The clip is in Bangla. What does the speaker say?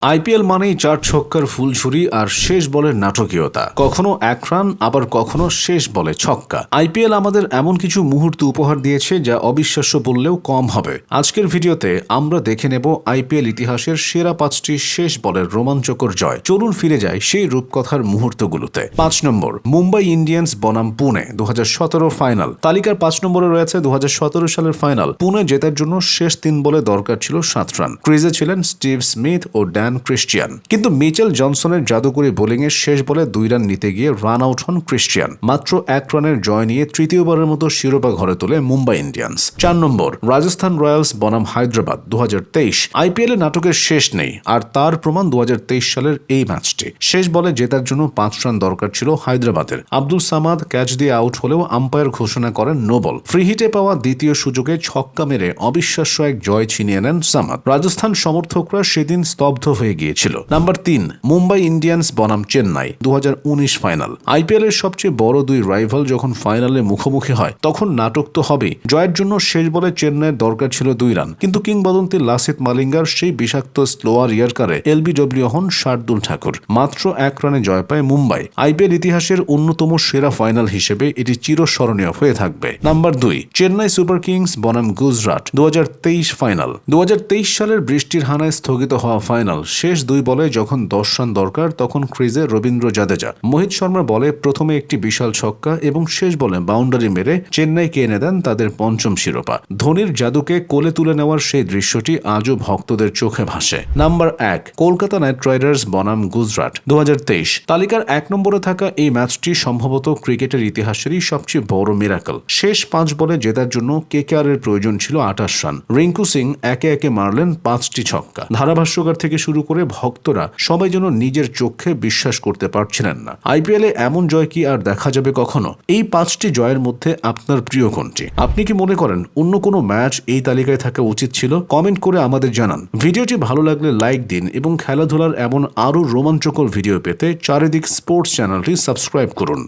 আইপিএল মানেই 4 ছক্কার ফুলঝুরি আর শেষ বলের নাটকীয়তা, কখনো 1 রান আবার কখনো শেষ বলে ছক্কা। আইপিএল আমাদের এমন কিছু মুহূর্ত উপহার দিয়েছে যা অবিশ্বাস্য বললেও কম হবে। আজকের ভিডিওতে আমরা দেখে নেব আইপিএল ইতিহাসের সেরা 5টি শেষ বলের রোমাঞ্চকর জয়। চলুন ফিরে যাই সেই রূপকথার মুহূর্তগুলোতে। 5 নম্বর, মুম্বাই ইন্ডিয়ান্স বনাম পুনে 2017 ফাইনাল। তালিকার 5 নম্বরে রয়েছে 2017 সালের ফাইনাল। পুনে জেতার জন্য শেষ 3 বলে দরকার ছিল 7 রান। ক্রিজে ছিলেন স্টিভ স্মিথ ও ড্যান ক্রিস্টিয়ান, কিন্তু মিচেল জনসনের জাদুকরী বোলিংয়ে শেষ বলে 2 রান নিতে গিয়ে রান আউট হন ক্রিস্টিয়ান। মাত্র 1 রানের জয় নিয়ে তৃতীয়বারের মতো শিরোপা ঘরে তোলে মুম্বাই ইন্ডিয়ান্স। 4 নম্বর, রাজস্থান রয়্যালস বনাম হায়দ্রাবাদ 2023। আইপিএল এ নাটকের শেষ নেই, আর তার প্রমাণ 2023 সালের এই ম্যাচটি। শেষ বলে জেতার জন্য 5 রান দরকার ছিল হায়দ্রাবাদের। আব্দুল সামাদ ক্যাচ দিয়ে আউট হলেও আম্পায়ার ঘোষণা করেন নো বল। ফ্রি হিটে পাওয়া দ্বিতীয় সুযোগে ছক্কা মেরে অবিশ্বাস্য এক জয় ছিনিয়ে নেন সামাদ। রাজস্থান সমর্থকরা সেদিন স্তব্ধ হয়ে গিয়েছিল। নাম্বার 3, মুম্বাই ইন্ডিয়ান্স বনাম চেন্নাই 2019 ফাইনাল। আইপিএল এর সবচেয়ে বড় 2 রাইভাল যখন ফাইনালে মুখোমুখি হয় তখন নাটক তো হবেই। জয়ের জন্য শেষ বলে চেন্নাইয়ের দরকার ছিল 2 রান, কিন্তু কিংবদন্তি লাসিথ মালিঙ্গার সেই বিষাক্ত স্লোয়ার ইয়ার্কারে এলবিডব্লিউ হন শার্দুল ঠাকুর। মাত্র 1 রানে জয় পায় মুম্বাই। আইপিএল ইতিহাসের অন্যতম সেরা ফাইনাল হিসেবে এটি চিরস্মরণীয় হয়ে থাকবে। নাম্বার 2, চেন্নাই সুপার কিংস বনাম গুজরাট 2023 ফাইনাল। 2023 সালের বৃষ্টির হানায় স্থগিত হওয়া ফাইনাল। শেষ 2 বলে যখন 10 রান দরকার তখন ক্রিজে রবীন্দ্র জাদেজা। মোহিত শর্মার বলে প্রথমে একটি বিশাল ছক্কা এবং শেষ বলে বাউন্ডারি মেরে চেন্নাইকে এনে দেন তাদের 5ম শিরোপা। ধোনির জাদুকে কোলে তুলে নেওয়ার সেই দৃশ্যটি আজও ভক্তদের চোখে ভাসে। নাম্বার 1, কলকাতা নাইট রাইডার্স বনাম গুজরাট 2023। তালিকার 1 নম্বরে থাকা এই ম্যাচটি সম্ভবত ক্রিকেটের ইতিহাসেরই সবচেয়ে বড় মিরাকল। শেষ 5 বলে জেতার জন্য কেকেআর এর প্রয়োজন ছিল 28 রান। রিঙ্কু সিং একে একে মারলেন 5টি ছক্কা। ধারাভাষ্যকার থেকে শুরু করে ভক্তরা সবাই যেন নিজের চোখে বিশ্বাস করতে পারছিলেন না। আইপিএলে এমন জয় কি আর দেখা যাবে কখনো? এই 5টি জয়ের মধ্যে আপনার প্রিয় কোনটি? আপনি কি মনে করেন অন্য কোনো ম্যাচ এই তালিকায় থাকা উচিত ছিল? কমেন্ট করে আমাদের জানান। ভিডিওটি ভালো লাগলে লাইক দিন এবং খেলাধুলার এমন আরও রোমাঞ্চকর ভিডিও পেতে চারিদিক স্পোর্টস চ্যানেলটি সাবস্ক্রাইব করুন।